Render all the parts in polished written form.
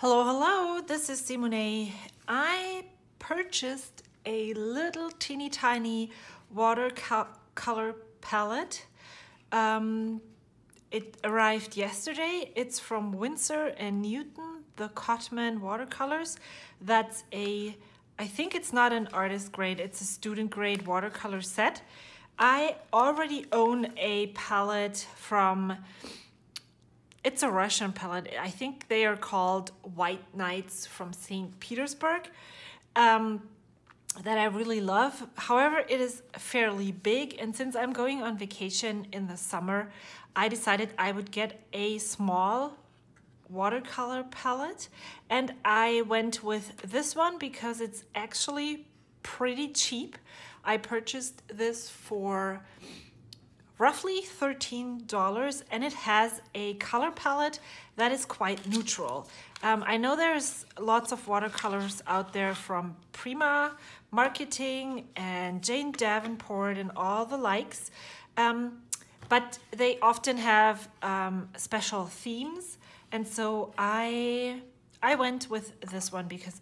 Hello, this is Simone. I purchased a little teeny tiny watercolor palette. It arrived yesterday. It's from Windsor and Newton, the Cotman watercolors. I think it's not an artist grade, it's a student grade watercolor set. I already own a palette from, it's a Russian palette. I think they are called White Knights from St. Petersburg, that I really love. However, it is fairly big, and since I'm going on vacation in the summer, I decided I would get a small watercolor palette, and I went with this one because it's actually pretty cheap. I purchased this for roughly $13, and it has a color palette that is quite neutral. I know there's lots of watercolors out there from Prima Marketing and Jane Davenport and all the likes, but they often have special themes, and so I went with this one because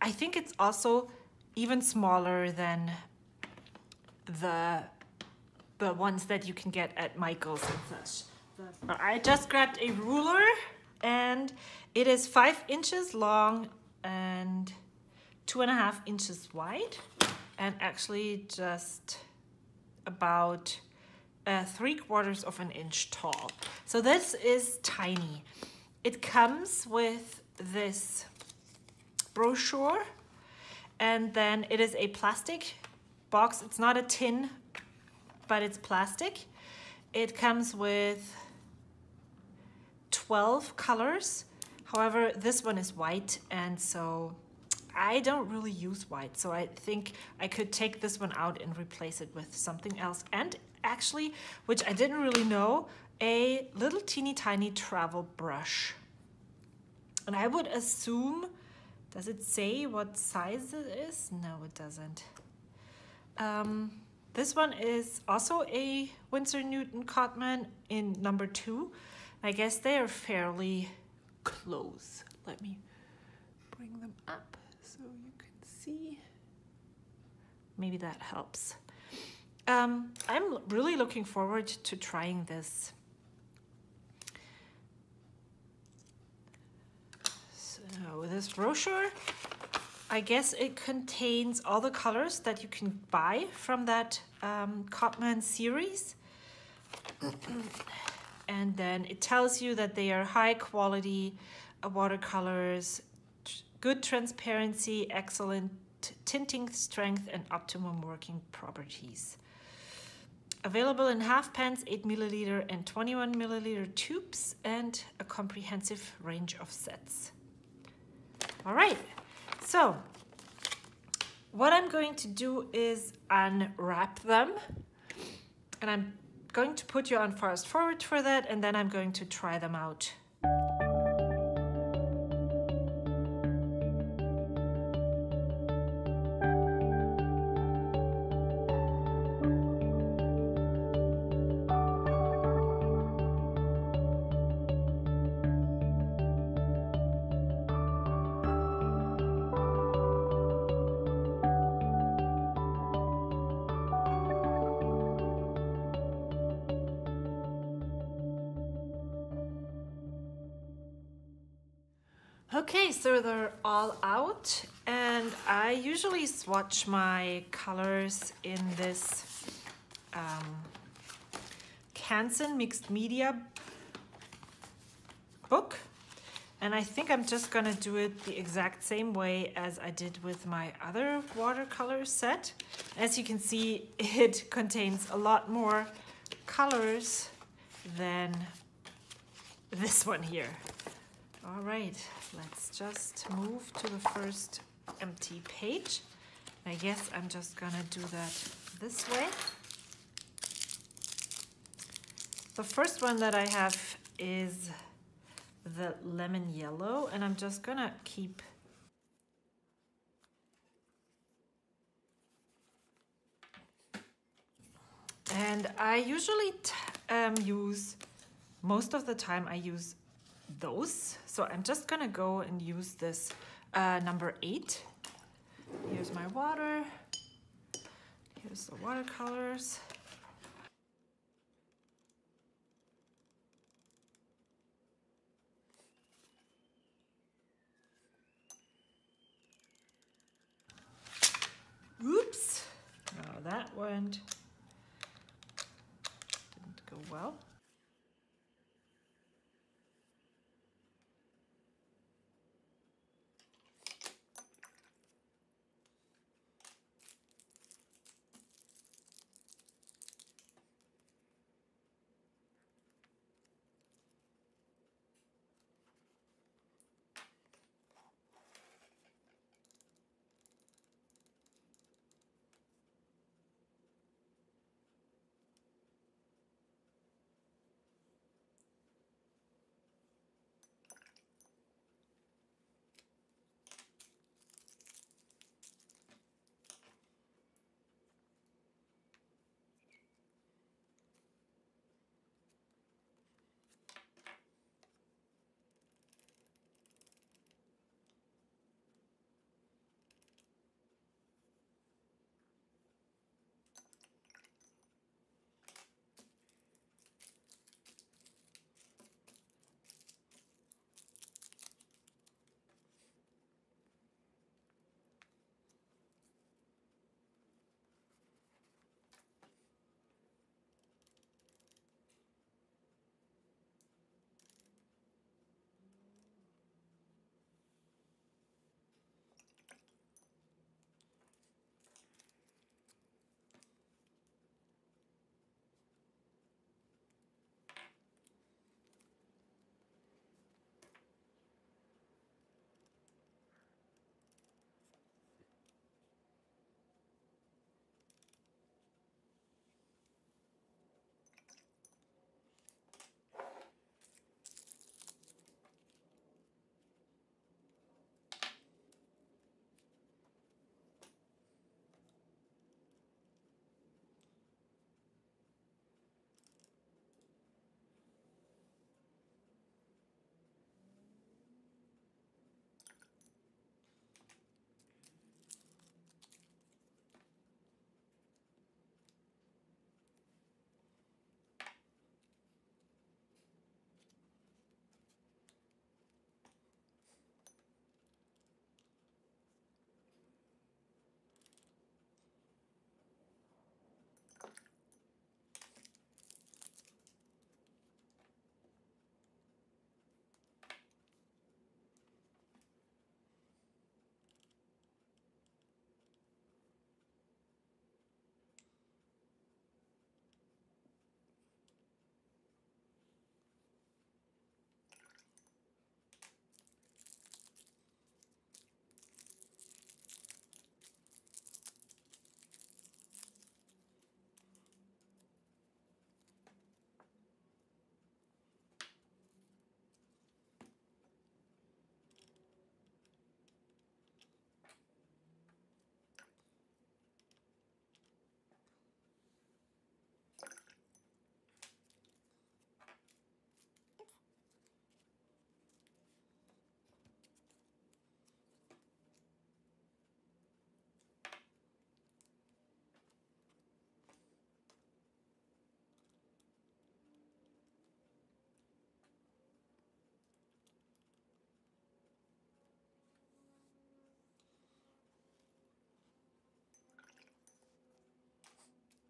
I think it's also even smaller than the ones that you can get at Michael's and such. I just grabbed a ruler, and it is 5 inches long and 2.5 inches wide, and actually just about 3/4 of an inch tall. So this is tiny. It comes with this brochure, and then it is a plastic box. It's not a tin, but it's plastic. It comes with 12 colors. However, this one is white, and so I don't really use white, so I think I could take this one out and replace it with something else. And actually, which I didn't really know, a little teeny tiny travel brush. And I would assume, does it say what size it is? No, it doesn't. This one is also a Windsor Newton Cotman in number 2. I guess they are fairly close. Let me bring them up so you can see. Maybe that helps. I'm really looking forward to trying this. So this brochure, I guess it contains all the colors that you can buy from that Cotman series. And then it tells you that they are high quality watercolors, good transparency, excellent tinting strength, and optimum working properties. Available in half pans, 8 milliliter and 21 milliliter tubes, and a comprehensive range of sets. All right. So what I'm going to do is unwrap them, and I'm going to put you on fast forward for that, and then I'm going to try them out. Okay, so they're all out, and I usually swatch my colors in this Canson mixed media book, and I think I'm just gonna do it the exact same way as I did with my other watercolor set. As you can see, it contains a lot more colors than this one here. All right, let's just move to the first empty page. I guess I'm just gonna do that this way. The first one that I have is the lemon yellow, and I'm just gonna keep and I usually use, most of the time I use those. So I'm just gonna go and use this number 8. Here's my water. Here's the watercolors. Oops, no, that didn't go well.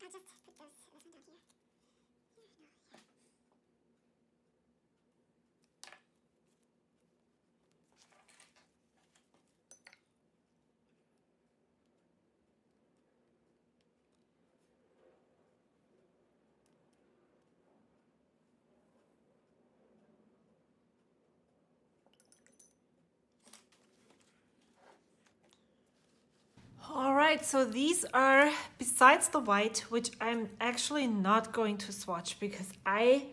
I'll just put this one down here. All right, so these are, besides the white, which I'm actually not going to swatch because right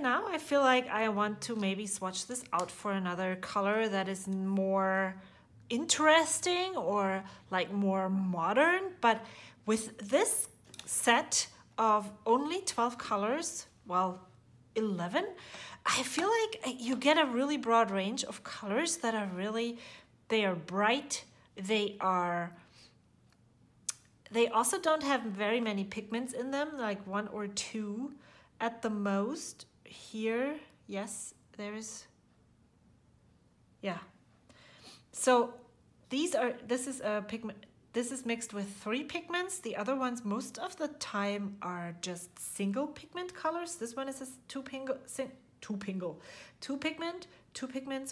now I feel like I want to maybe swatch this out for another color that is more interesting or like more modern. But with this set of only 12 colors, well, 11, I feel like you get a really broad range of colors that are really, they are bright, they also don't have very many pigments in them, like 1 or 2 at the most. Here, yes, there is, yeah. So this is a pigment, this is mixed with 3 pigments. The other ones most of the time are just single pigment colors. This one is a 2 pigments,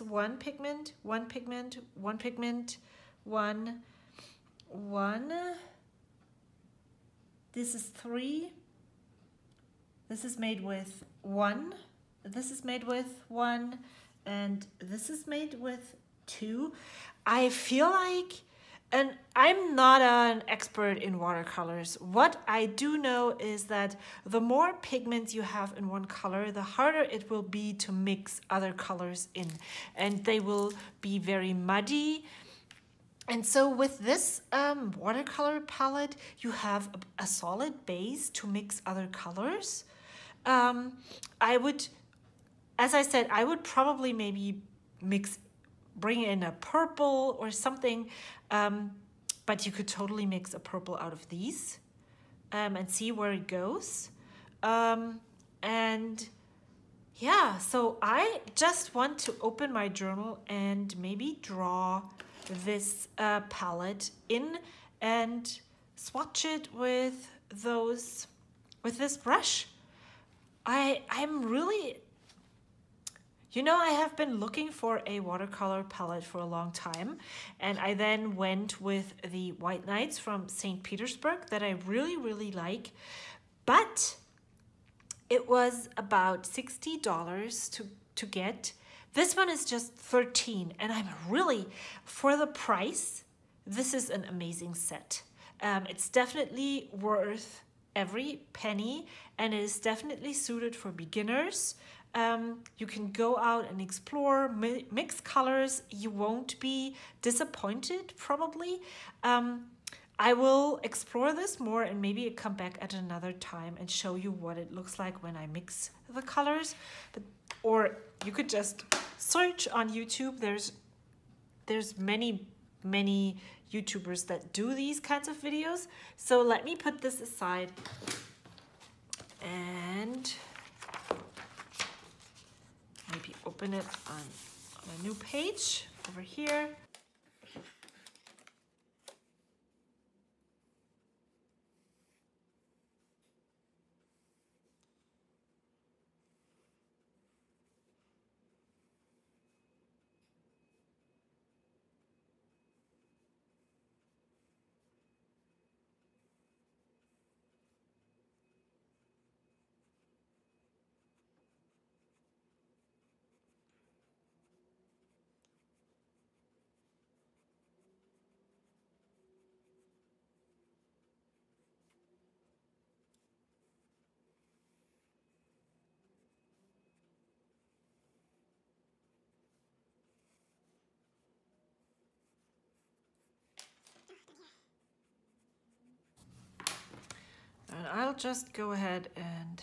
1 pigment, 1 pigment, 1 pigment, 1. This is 3. This is made with 1. This is made with 1. And this is made with 2. I feel like, and I'm not an expert in watercolors. What I do know is that the more pigments you have in one color, the harder it will be to mix other colors in. And they will be very muddy. And so with this watercolor palette, you have a solid base to mix other colors. I would, as I said, I would probably maybe bring in a purple or something, but you could totally mix a purple out of these and see where it goes. And yeah, so I just want to open my journal and maybe draw this palette in and swatch it with this brush. I'm really, you know, I have been looking for a watercolor palette for a long time, and I then went with the White Nights from St. Petersburg that I really like, but it was about $60 to get. This one is just $13, and I'm really, for the price, this is an amazing set. It's definitely worth every penny, and it is definitely suited for beginners. You can go out and explore, mix colors. You won't be disappointed, probably. I will explore this more and maybe come back at another time and show you what it looks like when I mix the colors. Or you could just search on YouTube. There's many YouTubers that do these kinds of videos. So let me put this aside and maybe open it on a new page over here. And I'll just go ahead and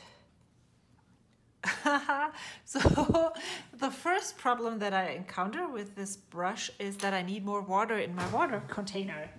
so the first problem that I encounter with this brush is that I need more water in my water container.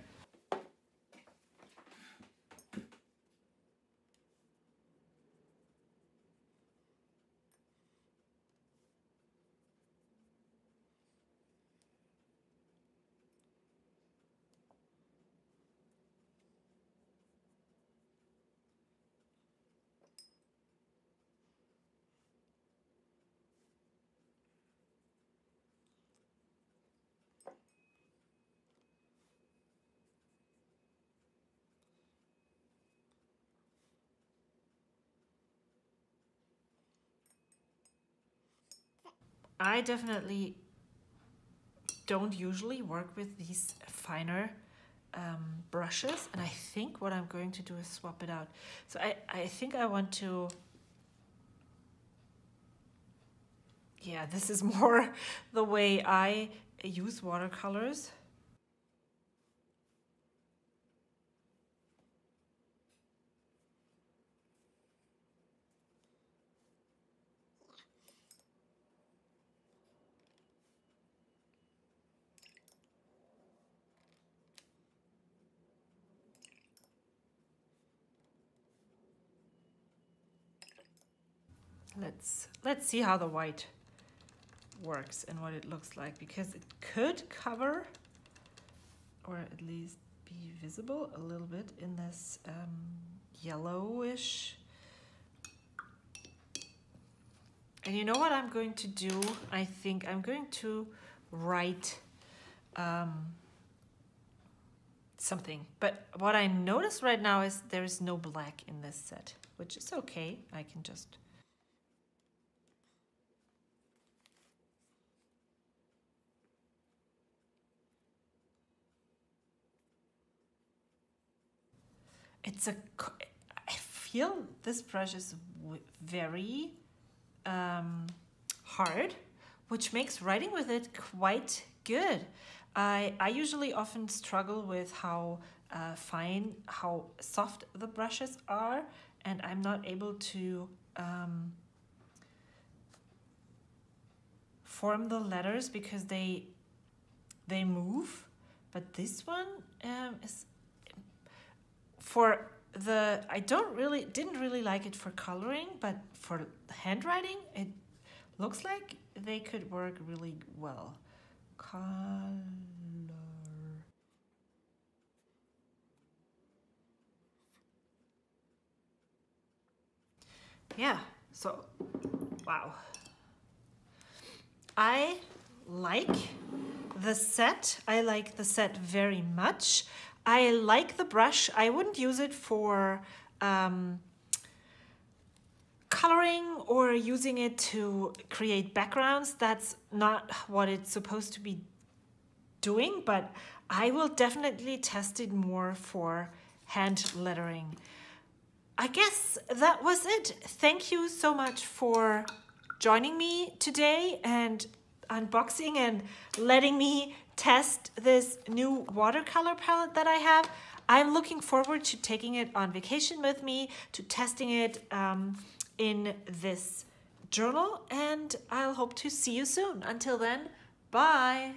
I definitely don't usually work with these finer brushes, and I think what I'm going to do is swap it out. So I think I want to, yeah, this is more the way I use watercolors. let's see how the white works and what it looks like, because it could cover or at least be visible a little bit in this yellowish. And you know what I'm going to do? I think I'm going to write something. But what I notice right now is there is no black in this set, which is okay. I can just... I feel this brush is very hard, which makes writing with it quite good. I usually often struggle with how how soft the brushes are, and I'm not able to form the letters because they move. But this one is for the, I didn't really like it for coloring, but for handwriting, it looks like they could work really well. Color. Yeah, so, wow. I like the set. I like the set very much. I like the brush. I wouldn't use it for coloring or using it to create backgrounds. That's not what it's supposed to be doing, but I will definitely test it more for hand lettering. I guess that was it. Thank you so much for joining me today and unboxing and letting me test this new watercolor palette that I have. I'm looking forward to taking it on vacation with me, to testing it in this journal, and I'll hope to see you soon. Until then, bye.